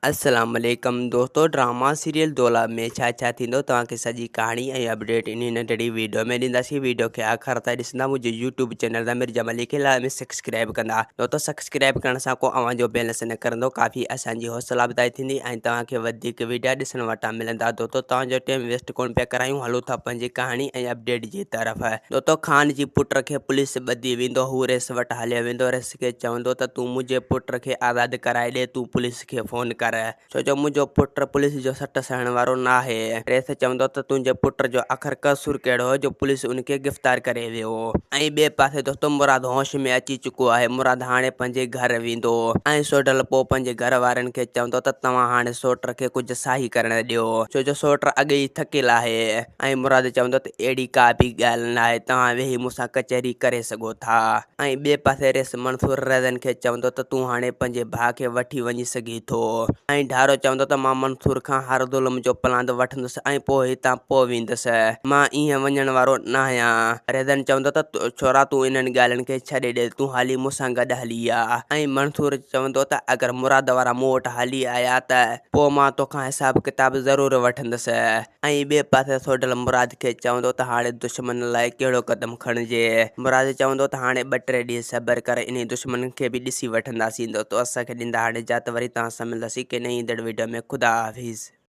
अस्सलाम वालेकुम दोस्तों, ड्रामा सीरियल दौला में छा छा थींदो तव्हांखे सॼी कहाणी ऐं अपडेट इन नंढड़ी वीडियो में ॾींदासीं। वीडियो खे आख़िर ताईं ॾिसंदा। मुंहिंजे YouTube channel the Mirza Malik लाइ में सब्सक्राइब कंदा। दोस्तों सब्सक्राइब करण सां को अव्हां जो बैलेंस न करंदो, काफ़ी असांजी हौसला अफ़ज़ाई थींदी ऐं तव्हांखे वधीक वीडियो ॾिसण वटां मिलंदा। दोस्तों तव्हांजो टाइम वेस्ट कोन पिया करायूं, हलूं था पंहिंजी कहाणी ऐं अपडेट जी तरफ़। दोस्तों ख़ान जी पुट खे पुलिस ॿधी वेंदो, हू रेस वटि हलियो वेंदो। रेस खे चवंदो त तूं मुंहिंजे पुट खे आज़ादु कराए ॾे, तूं पुलिस खे फ़ोन कर, छो जो मुंहिंजो पुट पुलिस जो सट सहण वारो न आहे। रेस चवंदो त तुंहिंजे पुट जो आख़िर कसूर कहिड़ो हो जो पुलिस उनखे गिरफ़्तार करे वियो। ऐं ॿिए पासे दोस्तों मुराद होश में अची चुको आहे। मुराद हाणे पंहिंजे घर वेंदो ऐं सोडल पोइ पंहिंजे घर वारनि खे चवंदो त तव्हां हाणे सोट खे कुझु साही करण ॾियो, छो जो सोट अॻे ई थकियलु आहे। ऐं मुराद चवंदो त अहिड़ी का बि ॻाल्हि न आहे, तव्हां वेही मूंसां कचहरी करे सघो था। ऐं ॿिए पासे रेस मंसूर रज़न खे चवंदो त तूं हाणे पंहिंजे भाउ खे वठी वञी सघीं थो। ऐं ढारो चवंदो त मां मंसूर खां हर ज़ुल्म जो प्लान वठंदुसि ऐं पोइ हितां पोइ वेंदुसि, मां ईअं वञण वारो न आहियां। रेज़न चवंदो त छोरा तूं इन्हनि ॻाल्हियुनि खे छॾे ॾे, तूं हाली मूंसां गॾु हली आ। ऐं मंसूर चवंदो त अगरि मुराद वारा मूं वटि हली आया त पोइ मां तोखां हिसाब किताब ज़रूरु वठंदुसि। ऐं ॿिए पासे सोडल मुराद खे चवंदो त हाणे दुश्मन लाइ कहिड़ो क़दम खणिजे। मुराद चवंदो त हाणे 2-3 ॾींहं सब्र करे इन दुश्मन खे बि ॾिसी वठंदासीं। दोस्तों असांखे ॾींदा हाणे इजाज़त, वरी तव्हां सां मिलंदासीं के नई ईंदड़ वीडियो में। ख़ुदा हाफ़िज़।